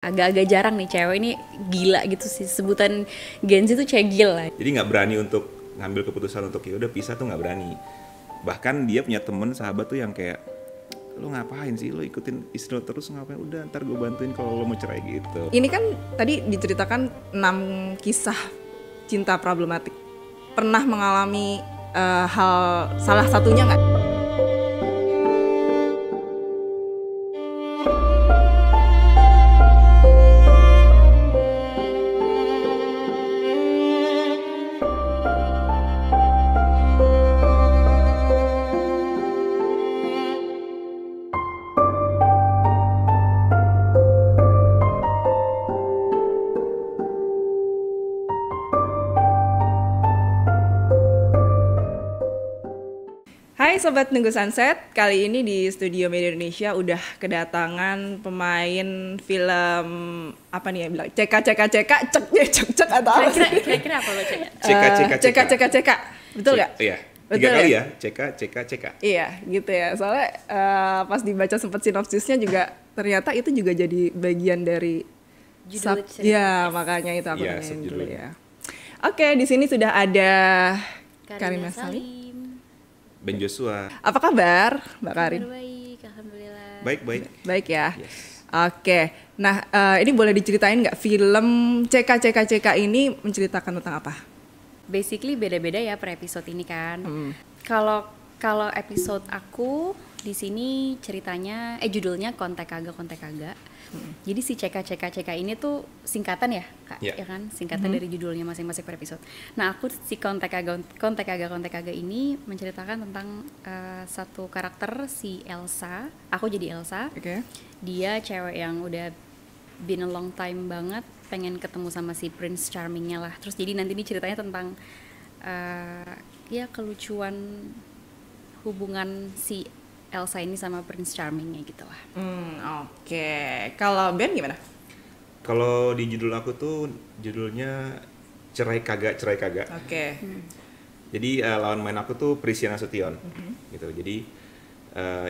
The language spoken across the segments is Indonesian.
Agak-agak jarang nih cewek ini gila gitu sih, sebutan Gen Z tuh cegil lah. Jadi nggak berani untuk ngambil keputusan untuk ya udah pisah tuh nggak berani. Bahkan dia punya temen sahabat tuh yang kayak, lo ngapain sih, lo ikutin istri lo terus ngapain, udah ntar gue bantuin kalau lo mau cerai gitu. Ini kan tadi diceritakan 6 kisah cinta problematik. Pernah mengalami hal salah satunya nggak? Hai Sobat Nunggu Sunset, kali ini di Studio Media Indonesia udah kedatangan pemain film apa nih ya bilang cek atau apa sih? Kira-kira apa lo cek, betul nggak? Iya, 3 Betul kali ya? cek. Iya gitu ya, soalnya pas dibaca sempat sinopsisnya juga ternyata itu juga jadi bagian dari Judul cerita. ya makanya itu aku Iya, tanyain dulu subjudulnya. ya. Oke, di sini sudah ada Karina Karina Salim. Salim. Ben Joshua, Apa kabar, Mbak Karin? Baik, alhamdulillah. baik. Baik ya. Yes. Oke. Nah, ini boleh diceritain nggak film CK ini menceritakan tentang apa? Basically beda-beda ya per episode ini kan. Kalau episode aku di sini ceritanya judulnya Kontek Kagak. Jadi si CK ini tuh singkatan ya, Kak, Yeah. ya kan? Singkatan dari judulnya masing-masing per episode. Nah, aku si Kontek Kagak ini menceritakan tentang satu karakter si Elsa. Aku jadi Elsa. Oke. Dia cewek yang udah been a long time banget pengen ketemu sama si Prince Charmingnya lah. Terus jadi nanti ini ceritanya tentang ya kelucuan hubungan si Elsa ini sama Prince Charmingnya gitu lah. Oke. Kalau Ben gimana? Kalau di judul aku tuh judulnya cerai kagak. Oke. Jadi lawan main aku tuh Prisia Nasution, gitu. Jadi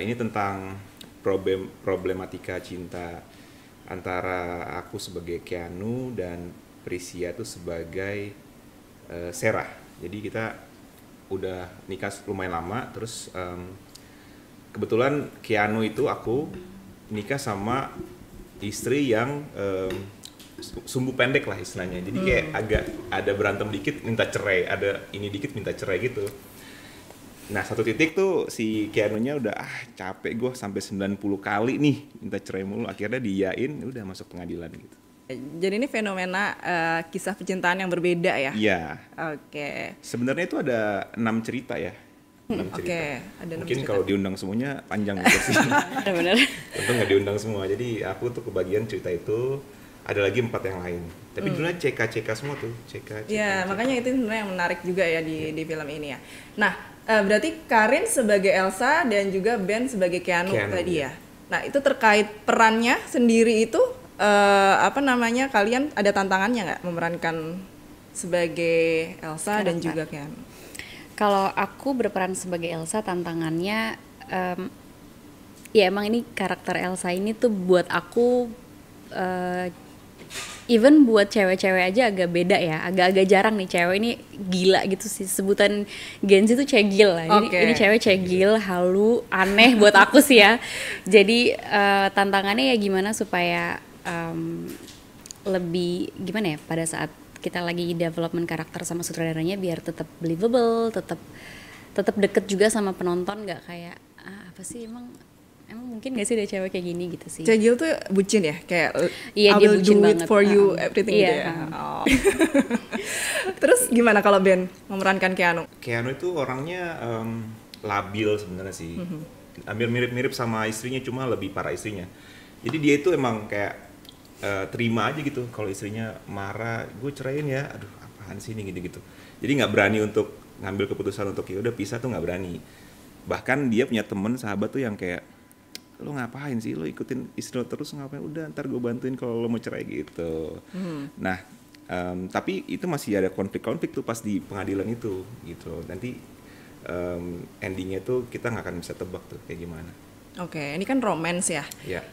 ini tentang problematika cinta antara aku sebagai Keanu dan Prisia tuh sebagai Sarah. Jadi kita udah nikah lumayan lama, terus kebetulan Keanu itu aku nikah sama istri yang sumbu pendek lah istilahnya. Jadi kayak agak ada berantem dikit minta cerai, ada ini dikit minta cerai gitu. Nah, satu titik tuh si Keanu-nya udah capek gue sampai 90 kali nih minta cerai mulu, akhirnya diiyain, udah masuk pengadilan gitu. Jadi ini fenomena kisah percintaan yang berbeda ya? Iya. Oke. Sebenarnya itu ada 6 cerita ya. 6 cerita. Oke, ada 6 Mungkin cerita. kalau diundang semuanya panjang gitu sih. Benar-benar. Tentu nggak diundang semua. Jadi aku tuh kebagian cerita itu, ada lagi 4 yang lain. Tapi judulnya CK semua tuh. CK. Ya, makanya itu sebenarnya yang menarik juga ya di film ini ya. Nah, berarti Karin sebagai Elsa dan juga Ben sebagai Keanu tadi ya. Nah, itu terkait perannya sendiri itu kalian ada tantangannya nggak memerankan sebagai Elsa dan juga Keanu? Kalau aku berperan sebagai Elsa, tantangannya ya emang ini karakter Elsa ini tuh buat aku even buat cewek-cewek aja agak beda ya, agak-agak jarang nih cewek ini gila gitu sih, sebutan Gen Z tuh cegil lah. Ini cewek cegil, halu, aneh buat aku sih ya. Jadi tantangannya ya gimana supaya lebih gimana ya pada saat kita lagi development karakter sama sutradaranya biar tetap believable, tetap deket juga sama penonton, nggak kayak apa sih emang mungkin nggak sih ada cewek kayak gini gitu sih. Cegil tuh bucin ya, kayak Iya, I dia will bucin do it banget. for you everything Iya, gitu ya. Oh. Terus gimana kalau Ben memerankan Keanu? Keanu itu orangnya labil sebenarnya sih. Hampir mirip-mirip sama istrinya, cuma lebih parah istrinya. Jadi dia itu emang kayak terima aja gitu kalau istrinya marah, gue ceraiin ya, aduh apaan sih ini gitu. Jadi nggak berani untuk ngambil keputusan untuk ya udah pisah tuh nggak berani. Bahkan dia punya temen sahabat tuh yang kayak, lo ngapain sih, lo ikutin istri lo terus ngapain, udah ntar gue bantuin kalau lo mau cerai gitu. Nah tapi itu masih ada konflik tuh pas di pengadilan itu gitu. Nanti endingnya tuh kita nggak akan bisa tebak tuh kayak gimana. Oke, ini kan romance ya. Ya.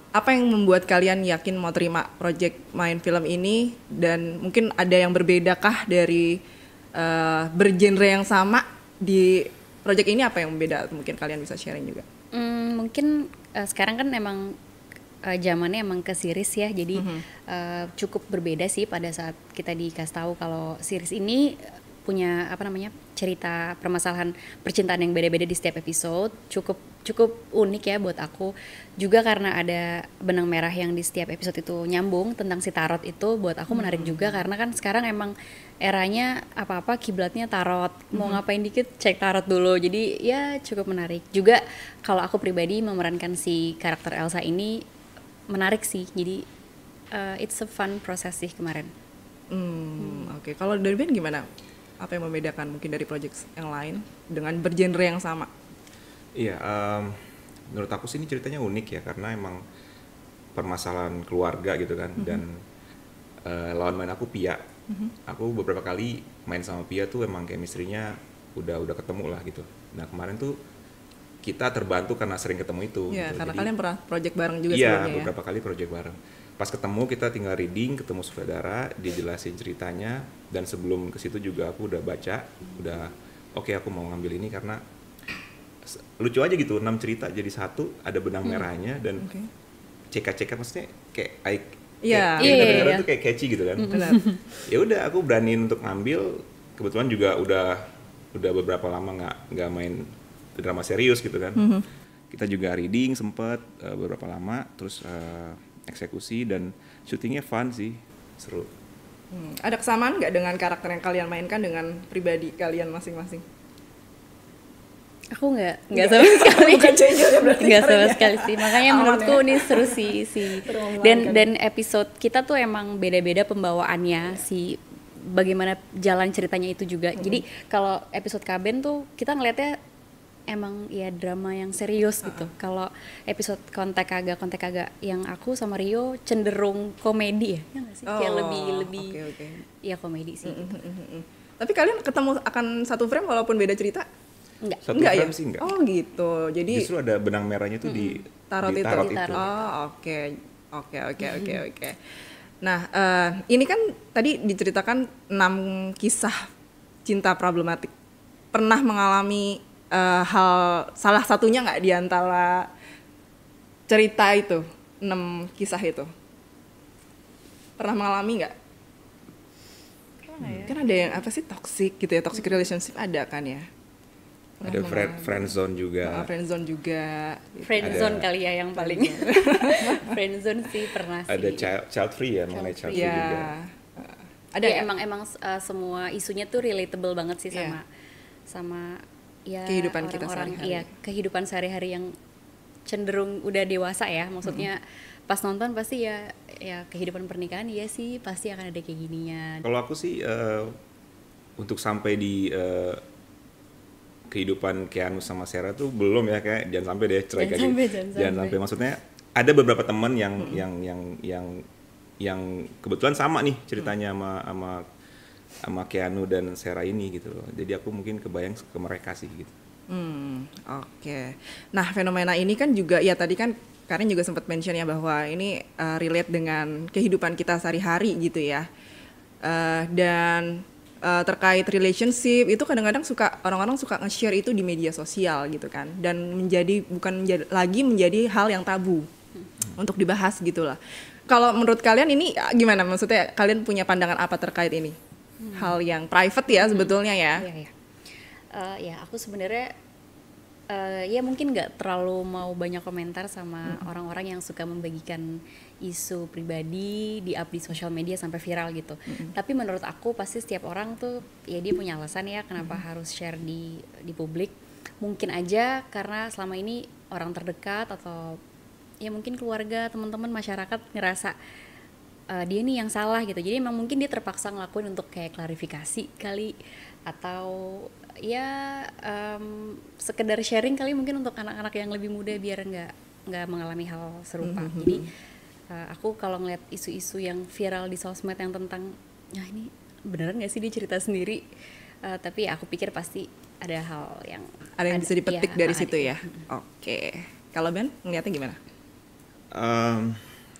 Apa yang membuat kalian yakin mau terima project main film ini, dan mungkin ada yang berbedakah dari bergenre yang sama di project ini? Apa yang beda? Mungkin kalian bisa sharing juga. Mungkin sekarang kan emang zamannya emang ke series ya, jadi cukup berbeda sih pada saat kita dikasih tahu kalau series ini punya cerita permasalahan percintaan yang beda-beda di setiap episode. Cukup unik ya buat aku juga, karena ada benang merah yang di setiap episode itu nyambung tentang si tarot itu. Buat aku menarik juga, karena kan sekarang emang eranya apa-apa kiblatnya tarot, mau ngapain dikit cek tarot dulu, jadi ya cukup menarik juga. Kalau aku pribadi memerankan si karakter Elsa ini menarik sih, jadi it's a fun proses sih kemarin. Oke. Kalau dari Ben gimana? Apa yang membedakan mungkin dari project yang lain dengan bergenre yang sama? Iya, menurut aku sih ini ceritanya unik ya, karena emang permasalahan keluarga gitu kan. Dan lawan main aku Pia. Aku beberapa kali main sama Pia tuh emang chemistry-nya udah ketemu lah gitu. Nah kemarin tuh kita terbantu karena sering ketemu itu. Iya, gitu. karena Jadi, kalian pernah project bareng juga iya, sebelumnya ya? beberapa kali project bareng. Pas ketemu kita tinggal reading, ketemu sutradara, dijelasin ceritanya, dan sebelum ke situ juga aku udah baca, udah oke, aku mau ngambil ini karena lucu aja gitu, 6 cerita jadi satu, ada benang merahnya, dan CK maksudnya kayak Iya. kita dengar Iya. tuh kayak catchy gitu kan. Benar. Ya udah, aku beraniin untuk ngambil. Kebetulan juga udah beberapa lama nggak main drama serius gitu kan. Kita juga reading sempet beberapa lama, terus eksekusi, dan syutingnya fun sih, seru. Ada kesamaan nggak dengan karakter yang kalian mainkan dengan pribadi kalian masing-masing? Aku nggak sama sekali. Bukan change-nya berarti Nggak sama caranya. sekali sih, makanya Aman menurutku ya? ini seru sih dan episode kita tuh emang beda-beda pembawaannya si bagaimana jalan ceritanya itu juga. Jadi kalau episode Kaben tuh kita ngelihatnya emang ya drama yang serius gitu. Kalau episode kontak agak yang aku sama Rio cenderung komedi ya nggak sih? Kayak lebih Oke. ya komedi sih. Gitu. Tapi kalian ketemu akan satu frame walaupun beda cerita? Enggak. Satu Enggak frame ya? sih enggak. Oh gitu. Jadi Justru ada benang merahnya tuh di tarot di itu. tarot itu. Oh, oke. Oke. Nah, ini kan tadi diceritakan 6 kisah cinta problematik. Pernah mengalami hal salah satunya nggak di antara cerita itu, 6 kisah itu? Pernah mengalami nggak? Kan ada yang apa sih, toxic gitu ya, toxic relationship ada kan ya? Ada friend zone juga. Friendzone juga. Friendzone kali ya yang paling. Friendzone sih pernah sih. Ada child free ya, mengenai child free Iya. juga. Ada ya, nggak? emang semua isunya tuh relatable banget sih Iya. sama ya Kehidupan kita orang-orang. sehari-hari. Iya, kehidupan sehari-hari yang cenderung udah dewasa ya. Maksudnya pas nonton pasti ya kehidupan pernikahan iya sih pasti akan ada kayak gininya. Kalau aku sih untuk sampai di kehidupan Keanu sama Sarah tuh belum ya, kayak jangan sampai deh cerai kayak gini. Jangan sampai. Maksudnya ada beberapa teman yang kebetulan sama nih ceritanya sama Keanu dan Sarah ini gitu loh. Jadi aku mungkin kebayang ke mereka sih gitu. Oke. Nah, fenomena ini kan juga ya tadi kan Karen juga sempat mention ya bahwa ini relate dengan kehidupan kita sehari-hari gitu ya. Dan terkait relationship itu kadang-kadang orang-orang suka nge-share itu di media sosial gitu kan, dan bukan menjadi hal yang tabu untuk dibahas gitulah. Kalau menurut kalian ini gimana? Maksudnya kalian punya pandangan apa terkait ini? Hal yang private ya sebetulnya ya. Iya. Ya aku sebenarnya ya mungkin nggak terlalu mau banyak komentar sama orang-orang yang suka membagikan isu pribadi di up di sosial media sampai viral gitu. Tapi menurut aku pasti setiap orang tuh ya dia punya alasan ya kenapa harus share di publik. Mungkin aja karena selama ini orang terdekat atau ya mungkin keluarga, teman-teman, masyarakat ngerasa dia nih yang salah gitu. Jadi emang mungkin dia terpaksa ngelakuin untuk kayak klarifikasi kali, atau ya sekedar sharing kali mungkin untuk anak-anak yang lebih muda biar nggak mengalami hal serupa. Jadi aku kalau ngeliat isu-isu yang viral di sosmed yang tentang ini beneran nggak sih dia cerita sendiri, tapi ya aku pikir pasti ada hal yang Ada yang bisa dipetik iya, dari ada. situ ya. Oke. Kalau Ben ngeliatnya gimana?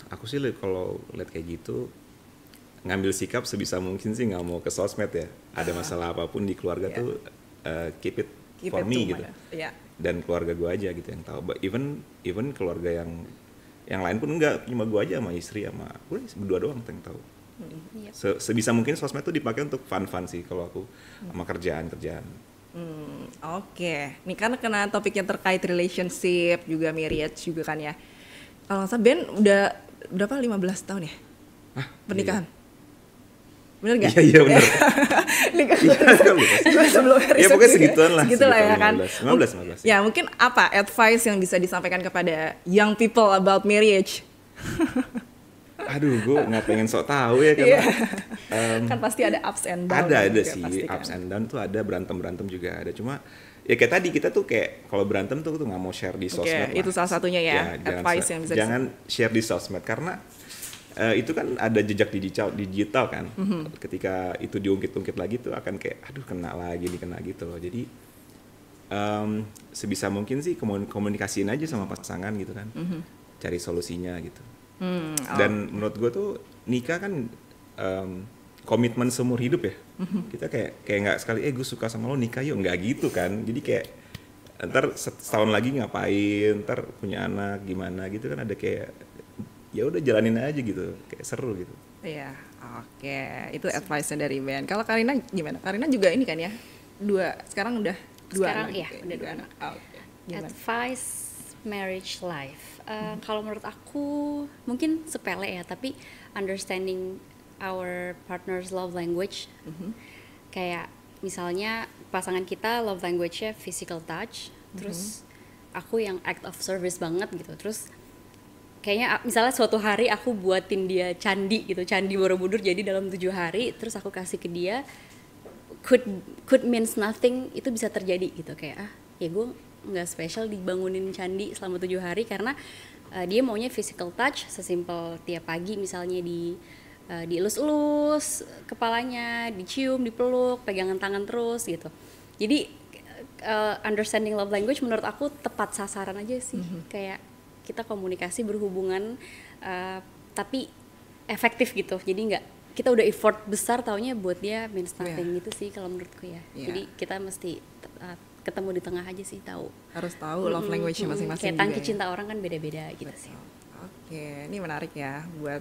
Aku sih kalau lihat kayak gitu ngambil sikap sebisa mungkin sih nggak mau ke sosmed ya. Ada masalah apapun di keluarga Yeah. tuh keep it Keep for it me to gitu. Iya. Dan keluarga gue aja gitu yang tahu. But even keluarga yang lain pun enggak, cuma gue aja sama istri sama gue berdua doang yang tahu. Iya. Sebisa mungkin sosmed tuh dipakai untuk fun sih kalau aku sama kerjaan. Oke. Nih kan karena topiknya terkait relationship juga marriage juga kan ya. Kalau nggak salah Ben udah berapa 15 tahun ya Hah, pernikahan? Bener nggak? Iya bener. Nikah Iya, sebelum ya pokoknya segituan lah. Segitulah ya kan. 15. Ya mungkin apa advice yang bisa disampaikan kepada young people about marriage? Aduh, gue nggak pengen sok tahu ya karena Kan pasti ada ups and down. ada juga sih pasti kan. ups and down tuh ada, berantem juga ada, cuma ya kayak tadi kita tuh kayak kalau berantem tuh nggak mau share di Oke, sosmed lah. itu salah satunya ya, advice yang bisa jangan share di sosmed karena itu kan ada jejak digital kan. Ketika itu diungkit-ungkit lagi tuh akan kayak aduh kena lagi gitu loh. Jadi sebisa mungkin sih komunikasiin aja sama pasangan gitu kan, cari solusinya gitu. Dan menurut gue tuh nikah kan komitmen seumur hidup ya. Kita kayak nggak sekali gue suka sama lo nikah yuk, nggak gitu kan. Jadi kayak ntar setahun lagi ngapain, ntar punya anak gimana gitu kan, ada kayak ya udah jalanin aja gitu, kayak seru gitu. Iya, oke. Itu advice-nya dari Ben. Kalau Karina gimana? Karina juga ini kan ya, sekarang udah dua Sekarang anak. iya, udah dua anak. Oke. Gimana? Advice marriage life. Kalau menurut aku mungkin sepele ya, tapi understanding our partner's love language. Kayak misalnya pasangan kita love language-nya physical touch, terus aku yang act of service banget gitu. Terus kayaknya misalnya suatu hari aku buatin dia candi gitu, candi Borobudur jadi dalam 7 hari, terus aku kasih ke dia, could means nothing, itu bisa terjadi gitu, kayak ya gue nggak spesial dibangunin candi selama 7 hari karena dia maunya physical touch, sesimpel tiap pagi misalnya dielus-elus kepalanya, dicium, dipeluk, pegangan tangan terus gitu. Jadi understanding love language menurut aku tepat sasaran aja sih, kayak kita komunikasi berhubungan tapi efektif gitu, jadi nggak kita udah effort besar taunya buat dia means nothing gitu sih kalau menurutku ya. Jadi kita mesti ketemu di tengah aja sih, tahu Harus tahu love language-nya masing-masing. kayak tangki juga cinta orang kan beda-beda gitu sih. Oke, ini menarik ya buat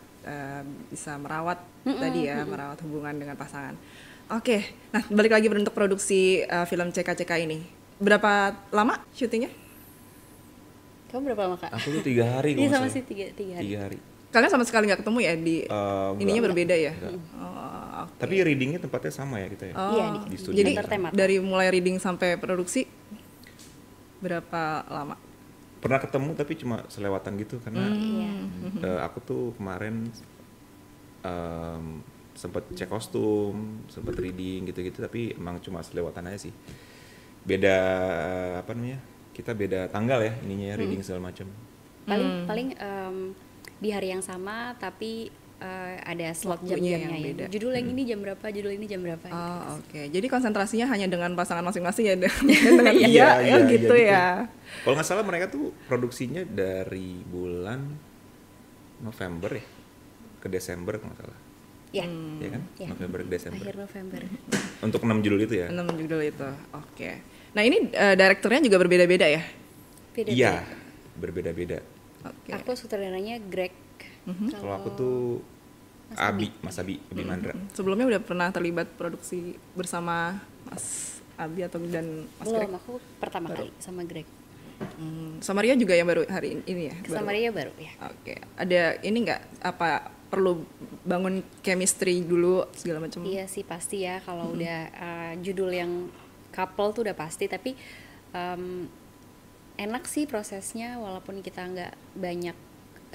bisa merawat tadi ya, merawat hubungan dengan pasangan. Oke, nah balik lagi untuk produksi film CKCK ini. Berapa lama syutingnya? Kamu berapa lama Kak? Aku tuh 3 hari. Iya kalau sama nggak sih salah. 3 hari. 3 hari. Kalian sama sekali nggak ketemu ya di ininya Enggak. berbeda ya? Enggak. Oh, oke. Tapi readingnya tempatnya sama ya kita ya. Oh, Iya, di studio. jadi Kantor Temata. dari mulai reading sampai produksi berapa lama? Pernah ketemu tapi cuma selewatan gitu karena Iya. aku tuh kemarin sempat cek kostum, sempat reading gitu-gitu, tapi emang cuma selewatan aja sih. Beda apa namanya? Kita beda tanggal ya ininya ya, reading segala macam. Paling di hari yang sama tapi ada slot Waktunya jam-jamnya yang ya. beda. Judul yang ini jam berapa, judul ini jam berapa gitu. Oh, oke. Jadi konsentrasinya hanya dengan pasangan masing-masing ya dengan dia Iya, gitu gitu. ya. Kalau nggak salah mereka tuh produksinya dari bulan November ya ke Desember kalau nggak salah. Ya. Ya kan? Ya. November ke Desember. Akhir November. Untuk 6 judul itu ya. 6 judul itu. Oke. Nah, ini direkturnya juga berbeda-beda ya? Beda. Iya, berbeda-beda. Oke. Aku sutradaranya Greg. Kalau aku tuh Mas Abi Mandra. Sebelumnya udah pernah terlibat produksi bersama Mas Abi atau dan Mas Greg? Belum, aku pertama kali sama Greg. Sama Ria juga yang baru hari ini ya? Sama dia baru ya. Oke. Ada ini nggak apa perlu bangun chemistry dulu segala macam? Iya sih pasti ya kalau udah judul yang couple tuh udah pasti, tapi enak sih prosesnya walaupun kita nggak banyak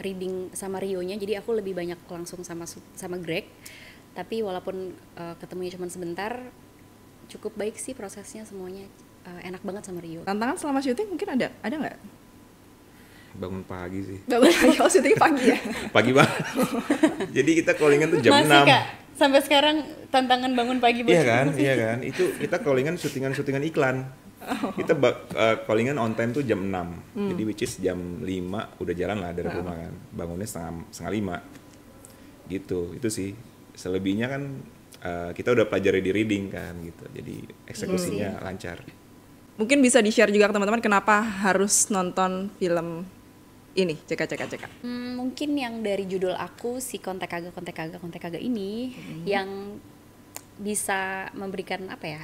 reading sama Rio-nya, jadi aku lebih banyak langsung sama Greg, tapi walaupun ketemunya cuma sebentar, cukup baik sih prosesnya semuanya, enak banget sama Rio. Tantangan selama syuting mungkin ada nggak? Bangun pagi sih. Nggak boleh, kalau syuting pagi ya? Pagi banget. Jadi kita callingan tuh jam Masih 6. Kak, Sampai sekarang tantangan bangun pagi buat Iya kan. Itu kita callingan syutingan iklan. Kita callingan on time tuh jam 6. Jadi which is jam 5 udah jalan lah dari rumah kan. Bangunnya setengah 5. Gitu. Itu sih. Selebihnya kan kita udah pelajari di reading kan gitu. Jadi eksekusinya lancar. Mungkin bisa di-share juga ke teman-teman kenapa harus nonton film ini, CK. Mungkin yang dari judul aku si kontek kagak ini yang bisa memberikan apa ya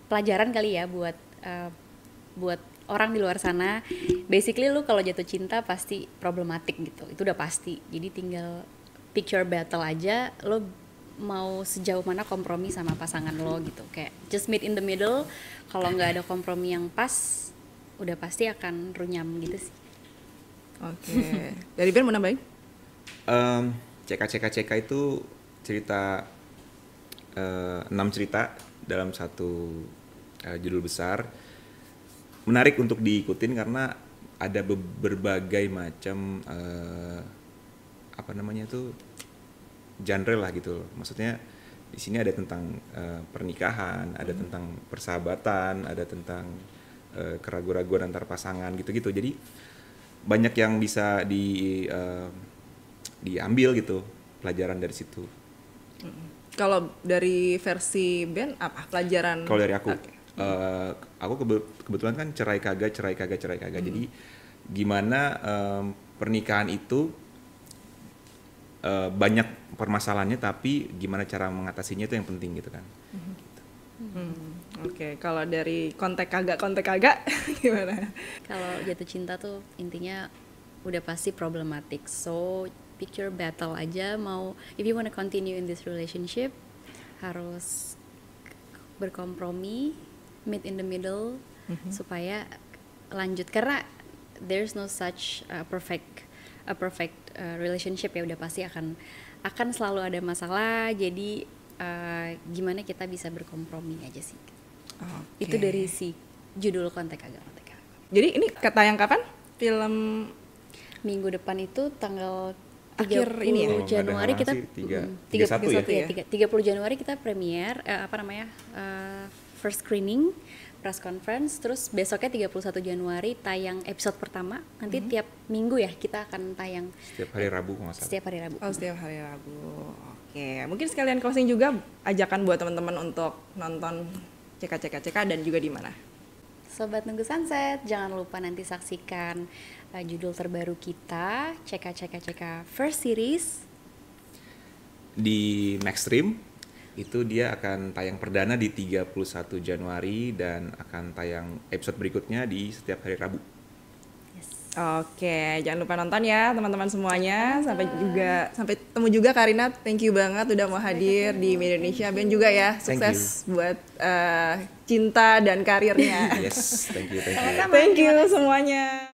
pelajaran kali ya buat orang di luar sana. Basically lu kalau jatuh cinta pasti problematik gitu, itu udah pasti. Jadi tinggal pick your battle aja, lo mau sejauh mana kompromi sama pasangan lo gitu, kayak just meet in the middle. Kalau nggak ada kompromi yang pas, udah pasti akan runyam gitu sih. Oke. Dari Ben mau nambahin? CK itu cerita 6 cerita dalam satu judul besar. Menarik untuk diikutin karena ada berbagai macam genre lah gitu. Maksudnya di sini ada tentang pernikahan, ada tentang persahabatan, ada tentang keraguan-raguan antar pasangan gitu-gitu. Jadi banyak yang bisa diambil gitu pelajaran dari situ. Kalau dari versi Ben apa pelajaran? Kalau dari aku, aku kebetulan kan cerai kagak. Jadi gimana pernikahan itu banyak permasalahannya, tapi gimana cara mengatasinya itu yang penting gitu kan. Oke, kalau dari kontek kagak gimana? Kalau jatuh cinta tuh intinya udah pasti problematik. So pick your battle aja. Mau if you wanna continue in this relationship harus berkompromi, meet in the middle supaya lanjut. Karena there's no such perfect relationship ya, udah pasti akan selalu ada masalah. Jadi gimana kita bisa berkompromi aja sih. Okay. Itu dari si judul kontek kagak. Jadi ini tayang kapan? Film Minggu depan itu tanggal 30 Akhir ini ya? Januari kita 31 ya? 30 Januari kita premier first screening, press conference, terus besoknya 31 Januari tayang episode pertama. Nanti tiap minggu ya kita akan tayang Setiap hari Rabu kalau nggak salah. setiap hari Rabu. Oh, setiap hari Rabu. Oke, mungkin sekalian closing juga ajakan buat teman-teman untuk nonton CK dan juga di mana? Sobat Nunggu Sunset, jangan lupa nanti saksikan judul terbaru kita, CK First Series Di Maxstream itu dia akan tayang perdana di 31 Januari dan akan tayang episode berikutnya di setiap hari Rabu. Oke, jangan lupa nonton ya teman-teman semuanya. Sampai ketemu juga Karina. Thank you banget udah mau hadir di Media Indonesia. Ben juga ya, sukses buat cinta dan karirnya. Yes, thank you. Thank you semuanya.